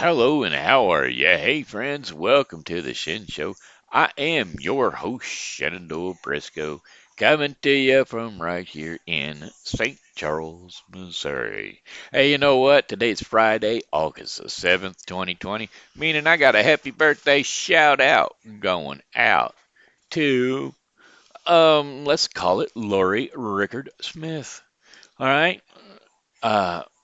Hello and how are ya? Hey friends, welcome to the Shen Show. I am your host, Shenandoah Briscoe, coming to you from right here in St. Charles, Missouri. Hey, you know what? Today's Friday, August the 7th, 2020, meaning I got a happy birthday shout out going out to, let's call it Lori Rickard Smith. All right?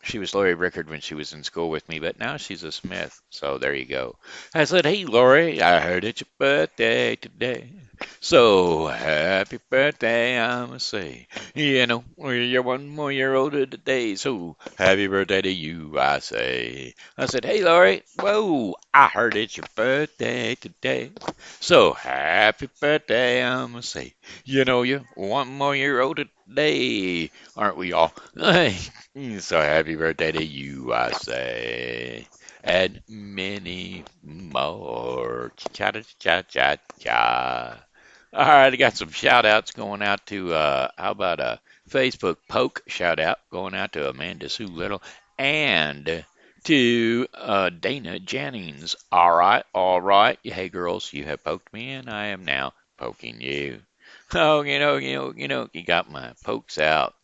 She was Lori Rickard when she was in school with me, but now she's a Smith. So there you go. I said, "Hey, Lori, I heard it's your birthday today. So happy birthday, I'ma say. You know, you're 1 more year older today. So happy birthday to you, I say." I said, "Hey, Lori, whoa, I heard it's your birthday today. So happy birthday, I'ma say. You know, you're 1 more year older today, aren't we all?" So happy birthday to you, I say. And many more. Cha cha cha cha cha. All right, I got some shout outs going out to, how about a Facebook poke shout out going out to Amanda Sue Little and to Dana Jennings. All right, all right. Hey, girls, you have poked me and I am now poking you. Oh, you got my pokes out.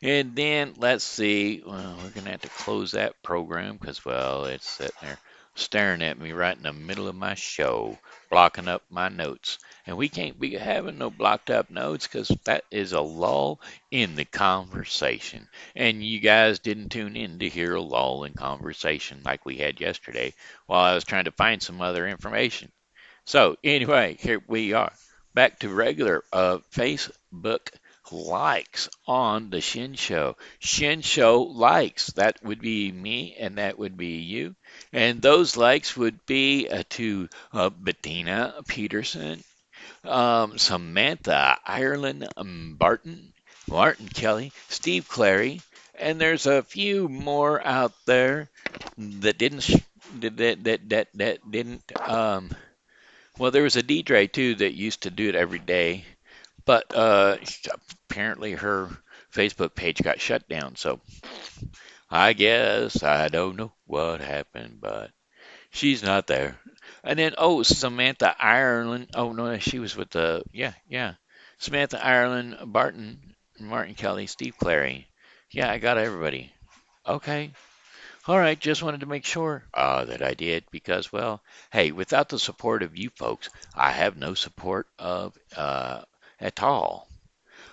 And then let's see. Well, we're gonna have to close that program because, well, it's sitting there staring at me right in the middle of my show, blocking up my notes. And we can't be having no blocked up notes because that is a lull in the conversation. And you guys didn't tune in to hear a lull in conversation like we had yesterday while I was trying to find some other information. So anyway, here we are. Back to regular Facebook likes on the Shin Show. Shin Show likes. That would be me and that would be you. And those likes would be to Bettina Peterson, Samantha Ireland Barton, Martin Kelly, Steve Clary, and there's a few more out there that didn't that didn't well, there was a DJ too that used to do it every day, but apparently her Facebook page got shut down. So I guess I don't know what happened, but she's not there. And then Samantha Ireland. Oh no, she was with the yeah. Samantha Ireland, Martin Kelly, Steve Clary. Yeah, I got everybody. Okay. All right, just wanted to make sure that I did because, well, hey, without the support of you folks, I have no support of at all.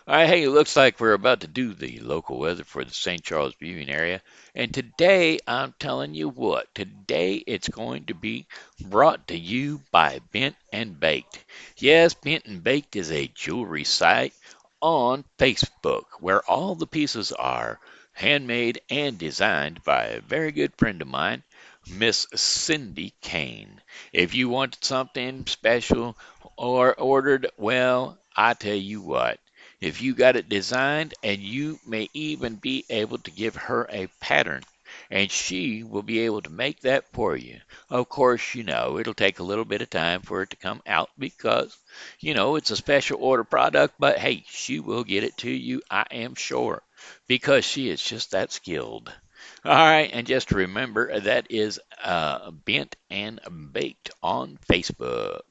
All right, hey, it looks like we're about to do the local weather for the St. Charles viewing area. And today, I'm telling you what, today it's going to be brought to you by Bent and Baked. Yes, Bent and Baked is a jewelry site on Facebook where all the pieces are handmade and designed by a very good friend of mine, Miss Cindy Kane. If you want something special or ordered, well, I tell you what. If you got it designed, and you may even be able to give her a pattern, and she will be able to make that for you. Of course, it'll take a little bit of time for it to come out because, it's a special order product, but hey, she will get it to you, I am sure, because she is just that skilled. All right, and just remember that is Bent and Baked on Facebook.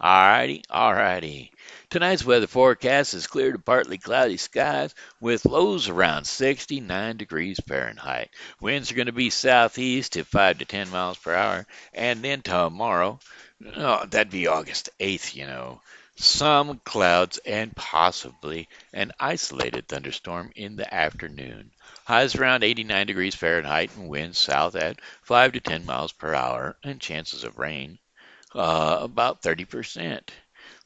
Alrighty, alrighty. Tonight's weather forecast is clear to partly cloudy skies with lows around 69 degrees Fahrenheit. Winds are going to be southeast at 5 to 10 miles per hour. And then tomorrow, that'd be August 8th, some clouds and possibly an isolated thunderstorm in the afternoon. Highs around 89 degrees Fahrenheit and winds south at 5 to 10 miles per hour and chances of rain about 30%.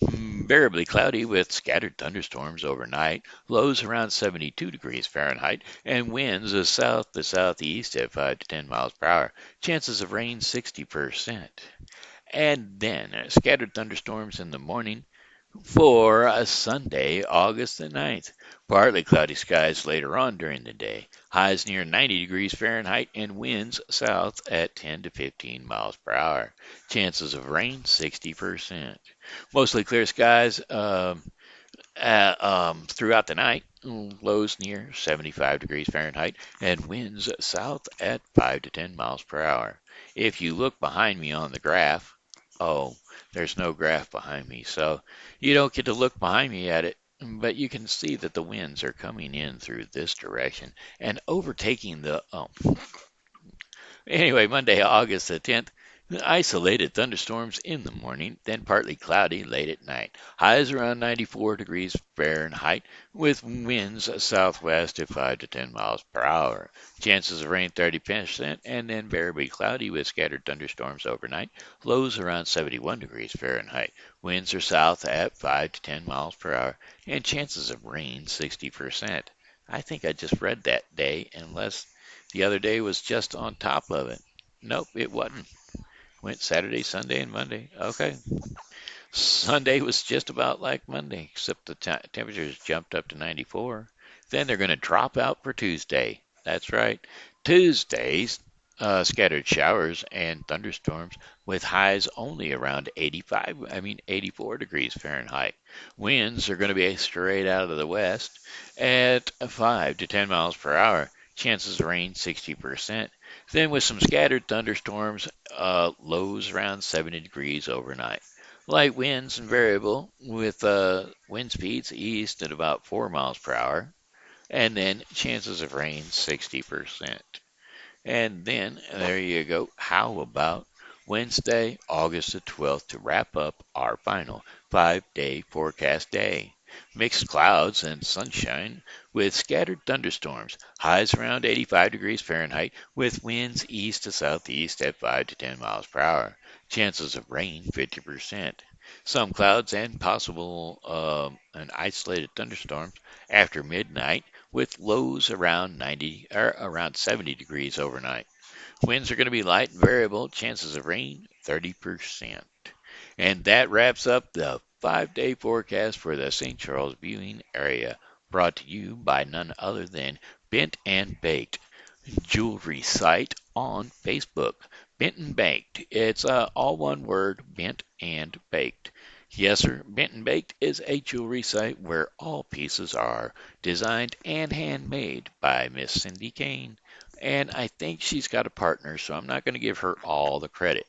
Variably cloudy with scattered thunderstorms overnight. Lows around 72 degrees Fahrenheit and winds south to southeast at 5 to 10 miles per hour. Chances of rain 60%. And then scattered thunderstorms in the morning for Sunday, August the 9th. Partly cloudy skies later on during the day. Highs near 90 degrees Fahrenheit and winds south at 10 to 15 miles per hour. Chances of rain 60%. Mostly clear skies throughout the night. lows near 75 degrees Fahrenheit, and winds south at 5 to 10 miles per hour. If you look behind me on the graph, oh, there's no graph behind me, so you don't get to look behind me at it. But you can see that the winds are coming in through this direction and overtaking the Anyway, Monday, August the 10th, isolated thunderstorms in the morning, then partly cloudy late at night. Highs around 94 degrees Fahrenheit with winds southwest at 5 to 10 miles per hour. Chances of rain 30% and then variably cloudy with scattered thunderstorms overnight. Lows around 71 degrees Fahrenheit. Winds are south at 5 to 10 miles per hour and chances of rain 60%. I think I just read that day unless the other day was just on top of it. Nope, it wasn't. Went Saturday, Sunday, and Monday. Okay. Sunday was just about like Monday, except the temperatures jumped up to 94. Then they're going to drop out for Tuesday. That's right. Tuesdays, scattered showers and thunderstorms with highs only around 84 degrees Fahrenheit. Winds are going to be straight out of the west at 5 to 10 miles per hour. Chances of rain 60%. Then with some scattered thunderstorms, lows around 70 degrees overnight. Light winds and variable with wind speeds east at about 4 miles per hour, and then chances of rain 60%. And then there you go. How about Wednesday, August the 12th to wrap up our final 5-day forecast day? Mixed clouds and sunshine with scattered thunderstorms. Highs around 85 degrees Fahrenheit with winds east to southeast at 5 to 10 miles per hour. Chances of rain 50%. Some clouds and possible an isolated thunderstorms after midnight with lows around 90 or around 70 degrees overnight. Winds are going to be light and variable, chances of rain 30%. And that wraps up the 5-day forecast for the St. Charles viewing area, brought to you by none other than Bent and Baked jewelry site on Facebook. Bent and Baked. It's all one word, Bent and Baked. Yes, sir. Bent and Baked is a jewelry site where all pieces are designed and handmade by Miss Cindy Kane. And I think she's got a partner, so I'm not going to give her all the credit.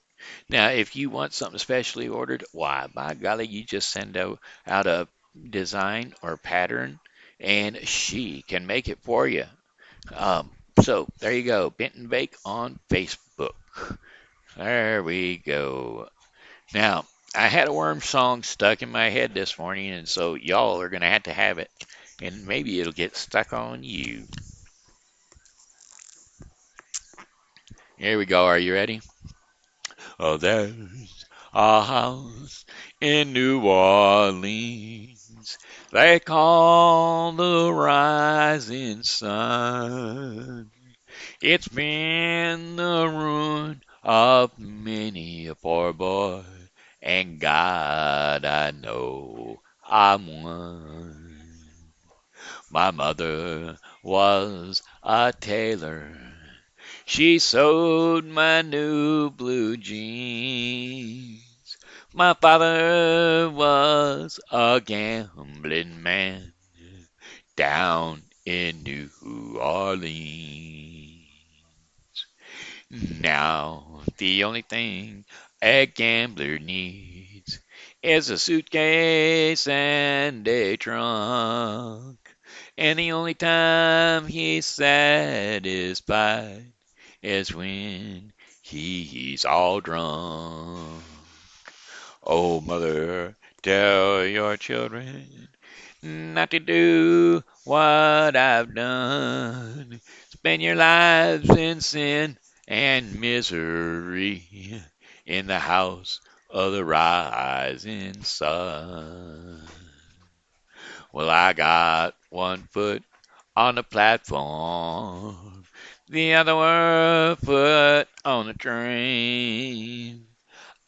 Now, if you want something specially ordered, why, by golly, you just send out a design or pattern, and she can make it for you. Um, so there you go, Bent and Bake on Facebook. There we go. Now, I had a worm song stuck in my head this morning, and so y'all are going to have it, and maybe it'll get stuck on you. Here we go. Are you ready? Oh, there's a house in New Orleans they call the Rising Sun. It's been the ruin of many a poor boy, and God, I know I'm one. My mother was a tailor. She sewed my new blue jeans. My father was a gambling man down in New Orleans. Now, the only thing a gambler needs is a suitcase and a trunk. And the only time he's satisfied is when he's all drunk. Oh, mother, tell your children not to do what I've done. Spend your lives in sin and misery in the house of the rising sun. Well, I got one foot on the platform, the other one foot on the train.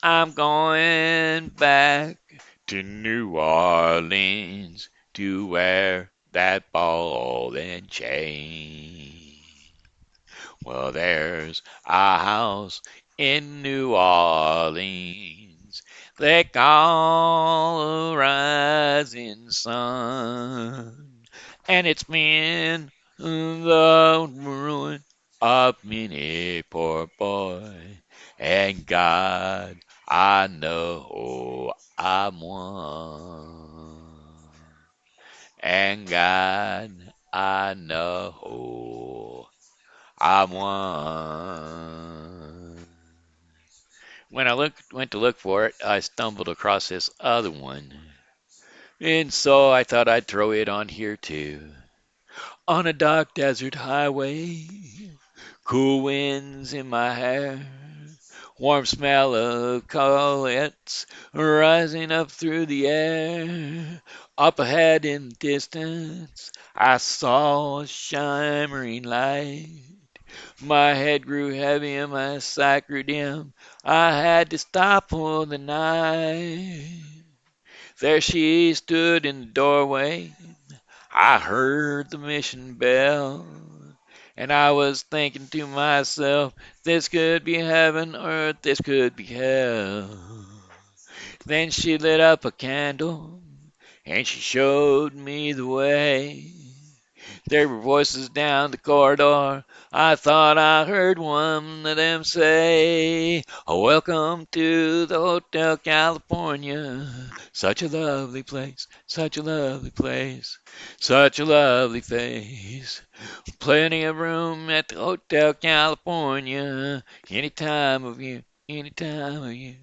I'm going back to New Orleans to wear that ball and chain. Well, there's a house in New Orleans they call a rising sun. and it's been the ruin of many poor boy. And God, I know I'm one. And God, I know I'm one. When went to look for it, I stumbled across this other one. And so I thought I'd throw it on here too. On a dark desert highway, cool winds in my hair, warm smell of colettes rising up through the air. Up ahead in the distance, I saw a shimmering light. My head grew heavy and my sight grew dim. I had to stop for the night. There she stood in the doorway. I heard the mission bell, and I was thinking to myself, this could be heaven or this could be hell. Then she lit up a candle, and she showed me the way. There were voices down the corridor. I thought I heard one of them say, "Oh, welcome to the Hotel California. Such a lovely place, such a lovely place, such a lovely place. Plenty of room at the Hotel California. Any time of year, any time of year,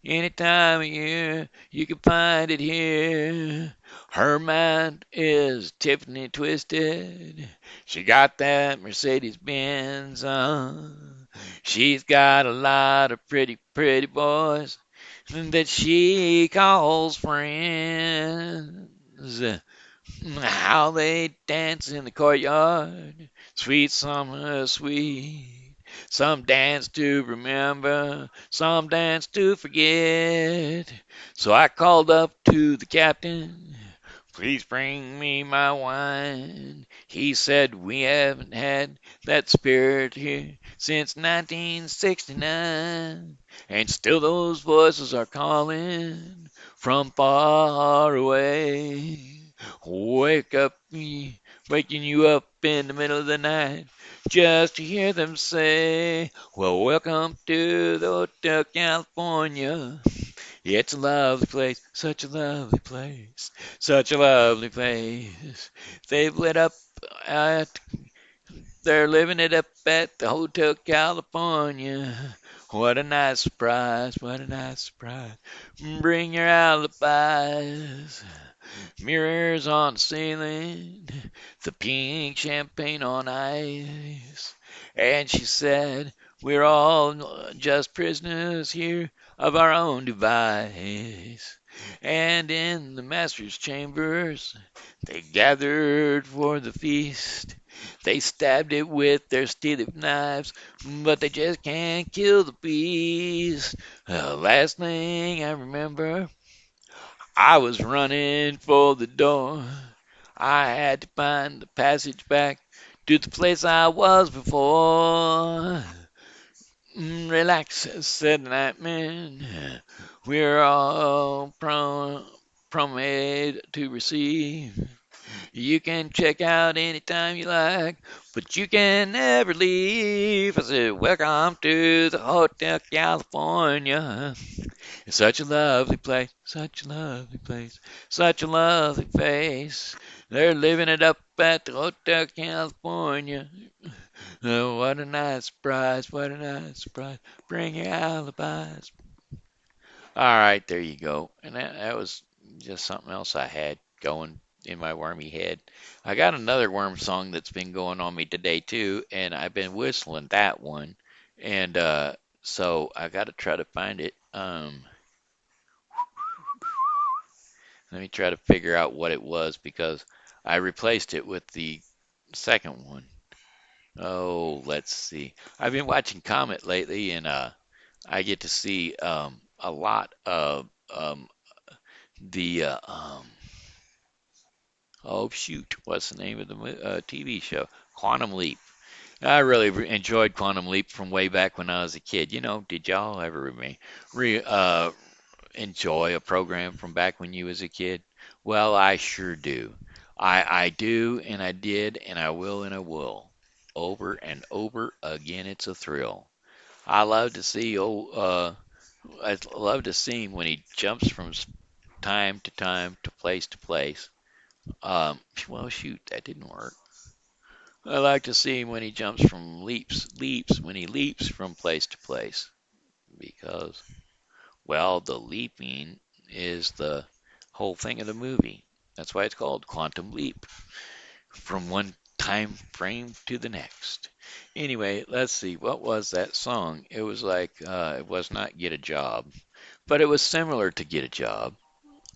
any time of year, you can find it here." Her mind is Tiffany twisted. She got that Mercedes Benz on. She's got a lot of pretty, pretty boys that she calls friends. How they dance in the courtyard, sweet summer sweet. Some dance to remember, some dance to forget. So I called up to the captain, please bring me my wine. He said we haven't had that spirit here since 1969. And still those voices are calling from far away. Wake up me, waking you up in the middle of the night, just to hear them say, well, welcome to the Hotel California. It's a lovely place, such a lovely place, such a lovely place. They've lit up at, they're living it up at the Hotel California. What a nice surprise, what a nice surprise. Bring your alibis. Mirrors on the ceiling, the pink champagne on ice. And she said, we're all just prisoners here of our own device. And in the master's chambers, they gathered for the feast. They stabbed it with their steely knives, but they just can't kill the beast. The last thing I remember, I was running for the door. I had to find the passage back to the place I was before. Relax, said the nightman. We're all promised to receive. You can check out anytime you like, but you can never leave. I said, welcome to the Hotel California. It's such a lovely place, such a lovely place, such a lovely place. They're living it up at the Hotel California. Oh, what a nice surprise, what a nice surprise. Bring your alibis. All right, there you go. And that was just something else I had going in my wormy head. I got another worm song that's been going on me today too, and I've been whistling that one. And so I got to try to find it. Let me try to figure out what it was because I replaced it with the second one. Oh, let's see. I've been watching Comet lately, and I get to see a lot of the oh shoot, what's the name of the TV show? Quantum Leap. I really enjoyed Quantum Leap from way back when I was a kid. You know, did y'all ever re, uh, enjoy a program from back when you was a kid? Well, I sure do. I do, and I did, and I will, and I will. Over and over again, it's a thrill. I love to see I love to see him when he jumps from time to time to place to place. Well, shoot, that didn't work. I like to see him when he jumps from leaps, when he leaps from place to place. Because, well, the leaping is the whole thing of the movie. That's why it's called Quantum Leap, from one time frame to the next. Anyway, let's see. What was that song? It was like, it was not Get a Job, but it was similar to Get a Job.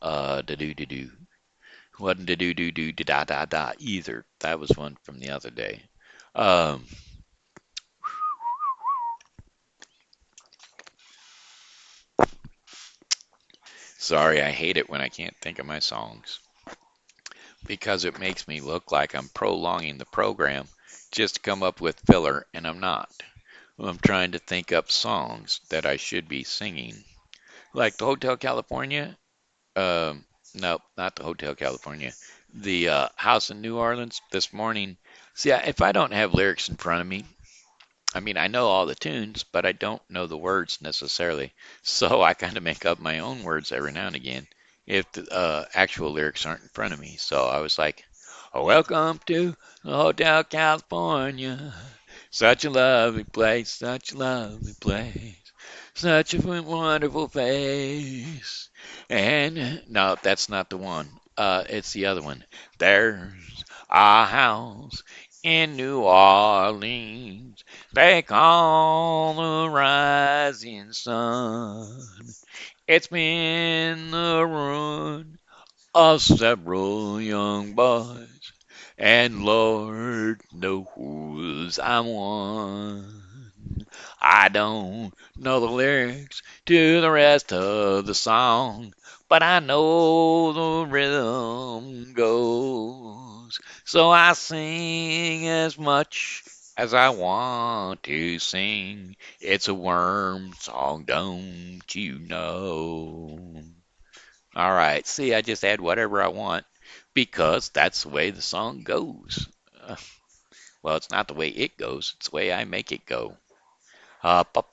Da do do do. Wasn't da do do do da da da either. That was one from the other day. Um, Sorry, I hate it when I can't think of my songs because it makes me look like I'm prolonging the program just to come up with filler, and I'm not. I'm trying to think up songs that I should be singing, like the Hotel California. Um, no, not the Hotel California. The House in New Orleans this morning. See, if I don't have lyrics in front of me, I mean, I know all the tunes, but I don't know the words necessarily. So I kind of make up my own words every now and again if the actual lyrics aren't in front of me. So I was like, "Oh, welcome to the Hotel California. Such a lovely place, such a lovely place. Such a wonderful face." And no, that's not the one. It's the other one. There's a house in New Orleans they call the rising sun. It's been the ruin of several young boys, and Lord knows I'm one. I don't know the lyrics to the rest of the song, but I know the rhythm goes. So I sing as much as I want to sing. It's a worm song, don't you know? All right, see, I just add whatever I want because that's the way the song goes. Uh, well, it's not the way it goes, it's the way I make it go. Mr.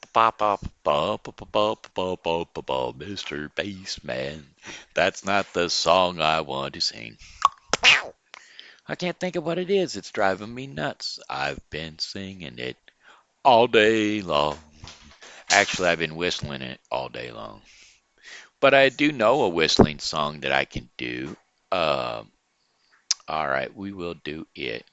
Bassman. That's not the song I want to sing. I can't think of what it is. It's driving me nuts. I've been singing it all day long. Actually, I've been whistling it all day long. But I do know a whistling song that I can do. Um, all right, we will do it.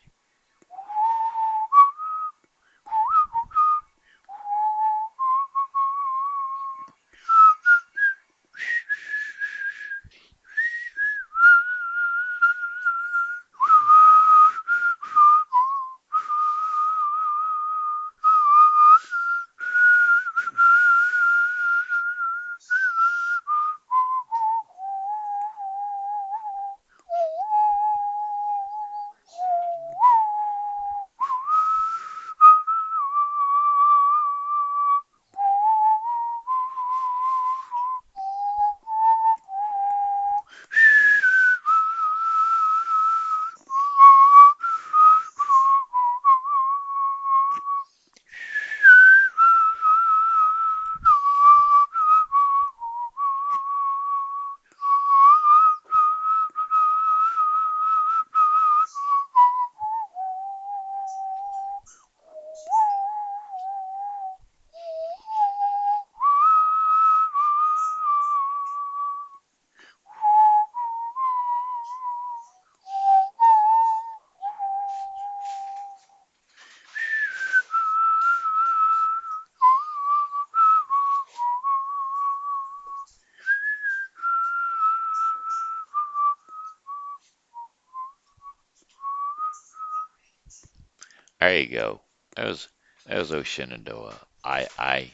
There you go. That was that was Shenandoah. I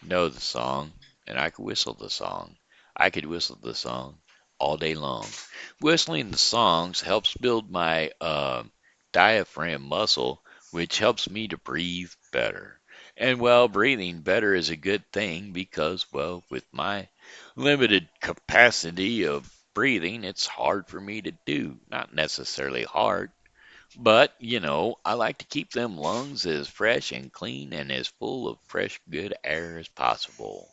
know the song, and I could whistle the song. I could whistle the song all day long. Whistling the songs helps build my diaphragm muscle, which helps me to breathe better. And well, breathing better is a good thing because, well, with my limited capacity of breathing, it's hard for me to do. Not necessarily hard, but, I like to keep them lungs as fresh and clean and as full of fresh, good air as possible.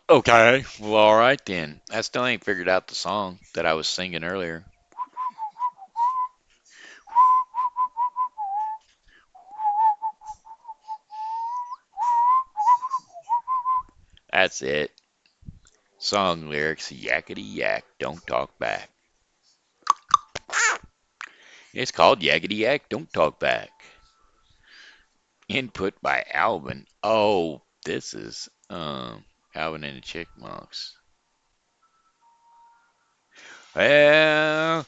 Okay, well, all right then. I still ain't figured out the song that I was singing earlier. That's it. Song lyrics, yakety yak, don't talk back. It's called Yakety Yak, Don't Talk Back. Input by Alvin. Oh, this is Alvin and the Chickmunks. Well,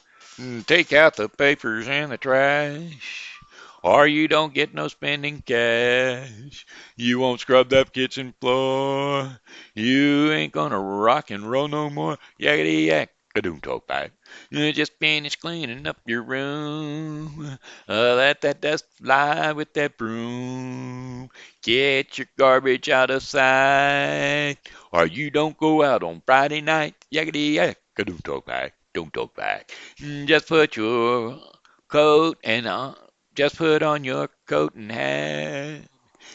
take out the papers and the trash, or you don't get no spending cash. You won't scrub that kitchen floor. You ain't gonna rock and roll no more. Yakety yak. Don't talk back. You just finished cleaning up your room. Let that dust fly with that broom. Get your garbage out of sight, or you don't go out on Friday night. Yakety yak. Don't talk back. Don't talk back. Just put your coat and just put on your coat and hat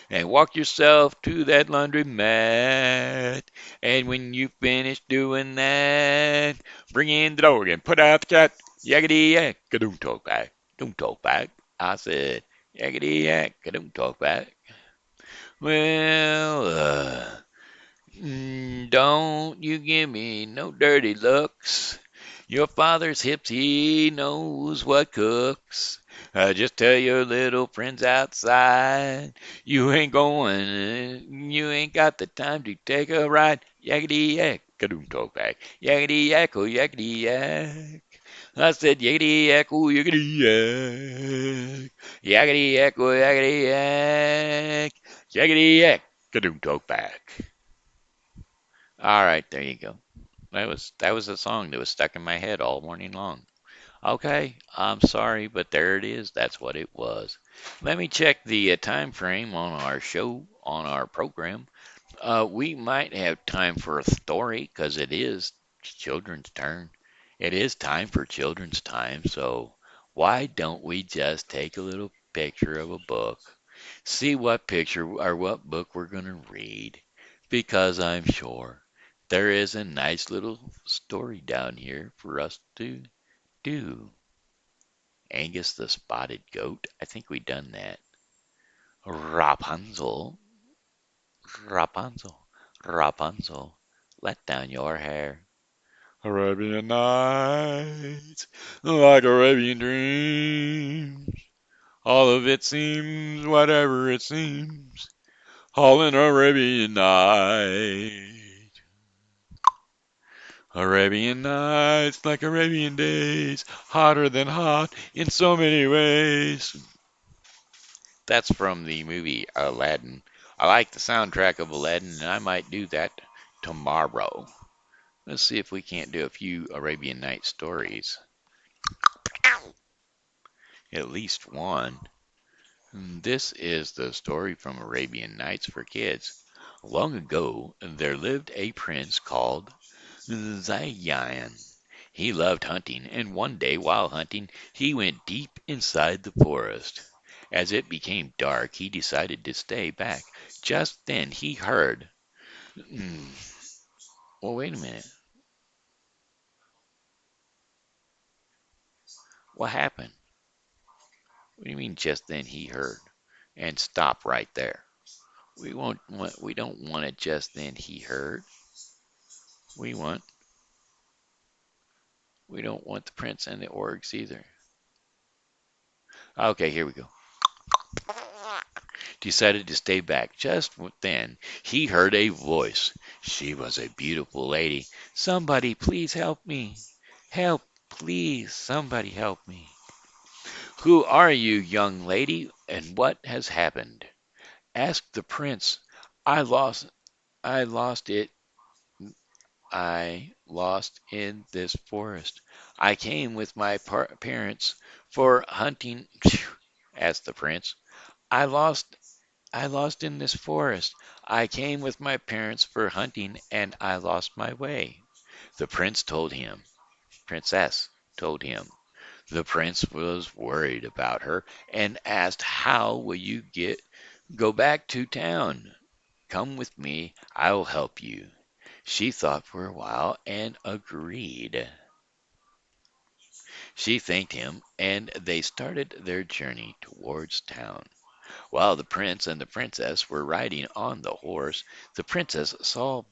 and walk yourself to that laundry mat. And when you finish doing that, bring in the dog and put out the cat. Yakety yak. Don't talk back. Don't talk back. I said, yakety yak. Don't talk back. Well, don't you give me no dirty looks. Your father's hips, he knows what cooks. Just tell your little friends outside you ain't got the time to take a ride. Yakety yak, kadoom talk back. Yakety yak, oh yakety yak. I said yakety yak, oh yakety yak. Yakety yak, oh yakety yak. Yakety yak, kadoom talk back. All right, there you go. That was a song that was stuck in my head all morning long. Okay, I'm sorry, but there it is. That's what it was. Let me check the time frame on our show, on our program. We might have time for a story because it is children's turn. It is time for children's time. So why don't we just take a little picture of a book, see what picture or what book we're going to read? Because I'm sure there is a nice little story down here for us to do. Angus the Spotted Goat. I think we done that. Rapunzel, Rapunzel, Rapunzel, let down your hair. Arabian Nights, like Arabian dreams. All of it seems whatever it seems. All in Arabian Night. Arabian Nights, like Arabian days, hotter than hot in so many ways. That's from the movie Aladdin. I like the soundtrack of Aladdin, and I might do that tomorrow. Let's see if we can't do a few Arabian Night stories. At least one. This is the story from Arabian Nights for kids. Long ago, there lived a prince called Zayyan. He loved hunting, and one day while hunting, he went deep inside the forest. As it became dark, he decided to stay back. Just then he heard, hmm, well, wait a minute. What happened? What do you mean just then he heard? And stop right there. We don't want it just then he heard. We want we don't want the prince and the orcs either. Okay, here we go. Decided to stay back. Just then he heard a voice. She was a beautiful lady. Somebody please help me. Help, please. Somebody help me. Who are you, young lady, and what has happened? Asked the prince. I lost I lost it. I lost in this forest. I came with my parents for hunting. Asked the prince. I lost I lost in this forest. I came with my parents for hunting and I lost my way. The princess told him. The prince was worried about her and asked, "How will you go back to town? Come with me, I'll help you." She thought for a while and agreed. She thanked him, and they started their journey towards town. While the prince and the princess were riding on the horse, the princess saw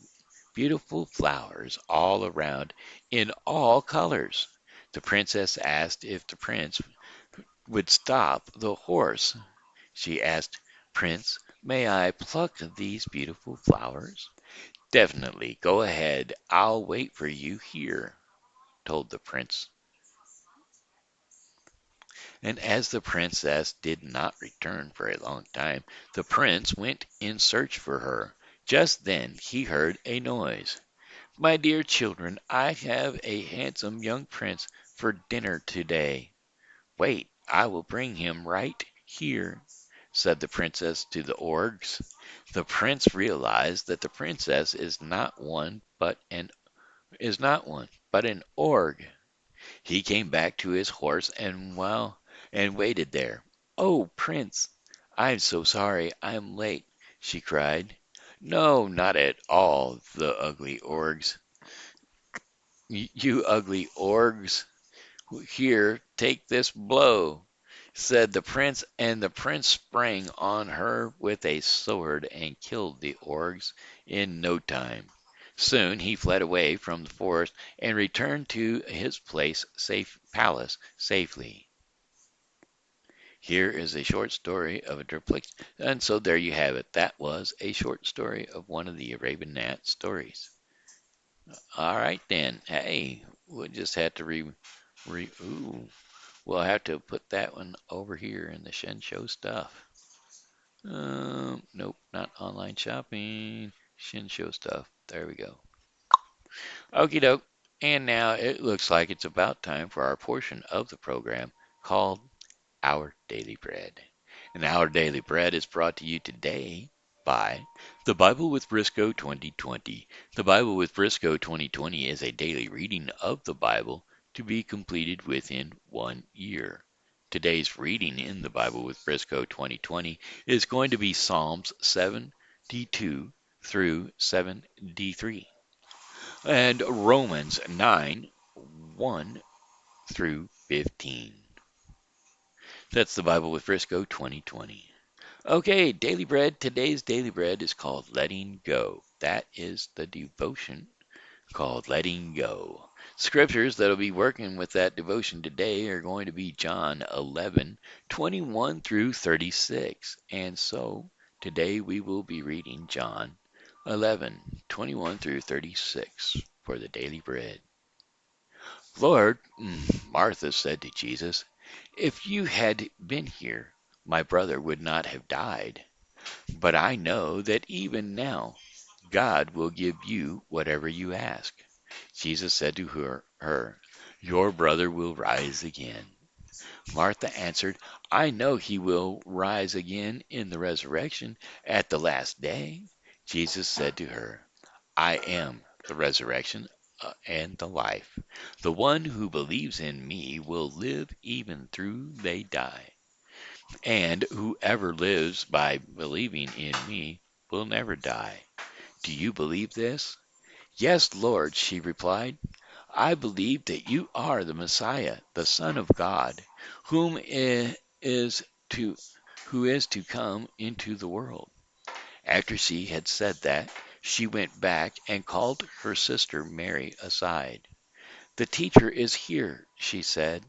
beautiful flowers all around in all colors. The princess asked if the prince would stop the horse. She asked, "Prince, may I pluck these beautiful flowers?" "Definitely, go ahead. I'll wait for you here," told the prince. And as the princess did not return for a long time, the prince went in search for her. Just then he heard a noise. "My dear children, I have a handsome young prince for dinner today." "Wait, I will bring him right here," said the princess to the orgs. The prince realized that the princess is not one, but an org. He came back to his horse and waited there. "Oh, Prince, I'm so sorry I'm late," she cried. "No, not at all, the ugly orgs. You ugly orgs, here, take this blow," said the prince, and the prince sprang on her with a sword and killed the orgs in no time. Soon he fled away from the forest and returned to his palace safely. Here is a short story of a triplex, and so there you have it. That was a short story of one of the Arabian Nights stories. All right then. Hey, we'll just have to ooh, we'll have to put that one over here in the Shen Show stuff. Nope, not online shopping. Shen Show stuff. There we go. Okie doke. And now it looks like it's about time for our portion of the program called Our Daily Bread. And Our Daily Bread is brought to you today by The Bible with Briscoe 2020. The Bible with Briscoe 2020 is a daily reading of the Bible to be completed within 1 year. Today's reading in the Bible with Briscoe 2020 is going to be Psalms 72 through 73 and Romans 9 1 through 15. That's the Bible with Briscoe 2020. Okay, Daily Bread. Today's Daily Bread is called Letting Go. That is the devotion called Letting Go. Scriptures that'll be working with that devotion today are going to be John 11:21 through 36. And so today we will be reading John 11:21 through 36 for the Daily Bread. "Lord," Martha said to Jesus, "if you had been here, my brother would not have died. But I know that even now God will give you whatever you ask." Jesus said to her, "Your brother will rise again." Martha answered, "I know he will rise again in the resurrection at the last day." Jesus said to her, "I am the resurrection and the life. The one who believes in me will live even though they die. And whoever lives by believing in me will never die. Do you believe this?" "Yes, Lord," she replied. "I believe that you are the Messiah, the Son of God, whom is to who is to come into the world." After she had said that, she went back and called her sister Mary aside. "The teacher is here," she said,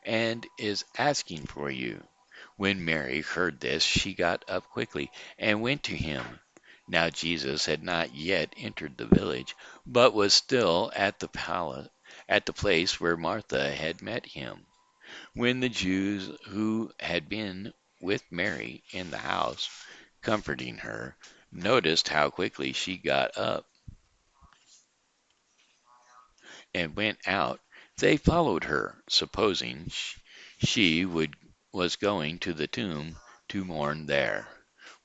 "and is asking for you." When Mary heard this, she got up quickly and went to him. Now Jesus had not yet entered the village, but was still at the place where Martha had met him. When the Jews who had been with Mary in the house, comforting her, noticed how quickly she got up and went out, they followed her, supposing was going to the tomb to mourn there.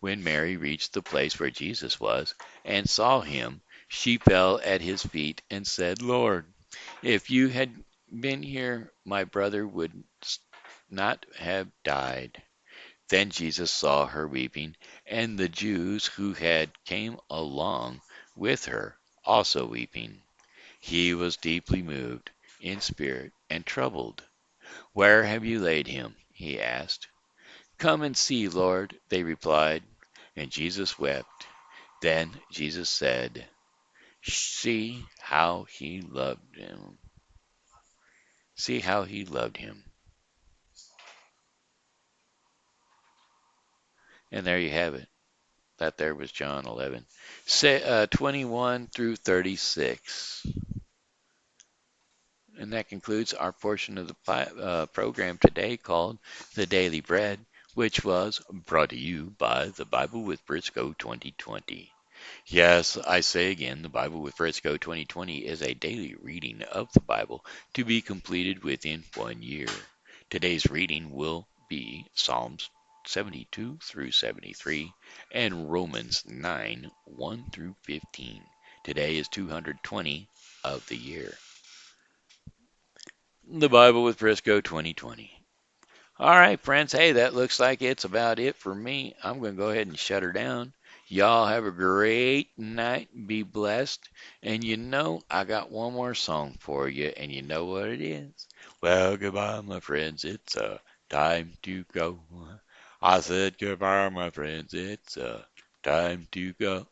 When Mary reached the place where Jesus was and saw him, She fell at his feet and said, Lord, if you had been here, my brother would not have died. Then Jesus saw her weeping, and the Jews who had came along with her also weeping. He was deeply moved in spirit and troubled. Where have you laid him? He asked. Come and see, Lord, they replied. And Jesus wept. Then Jesus said, See how he loved him. See how he loved him. And there you have it. That there was John 11, 21 through 36. And that concludes our portion of the program today called The Daily Bread, which was brought to you by the Bible with Briscoe 2020. Yes, I say again, the Bible with Briscoe 2020 is a daily reading of the Bible to be completed within 1 year. Today's reading will be Psalms 72 through 73 and Romans 9 1 through 15. Today is 220 of the year. The Bible with Briscoe 2020. All right, friends. Hey, that looks like it's about it for me. I'm going to go ahead and shut her down. Y'all have a great night. Be blessed. And I got one more song for you, and you know what it is. Well, goodbye, my friends. It's time to go. I said goodbye, my friends. It's time to go.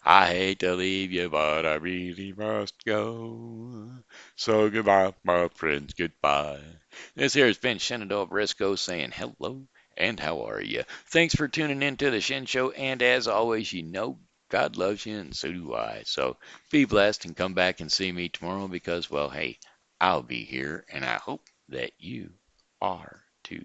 I hate to leave you, but I really must go. So goodbye, my friends. Goodbye. This here has been Shenandoah Briscoe saying hello and how are you? Thanks for tuning in to the Shen Show, and as always, God loves you and so do I. So be blessed and come back and see me tomorrow because, well, hey, I'll be here and I hope that you are too.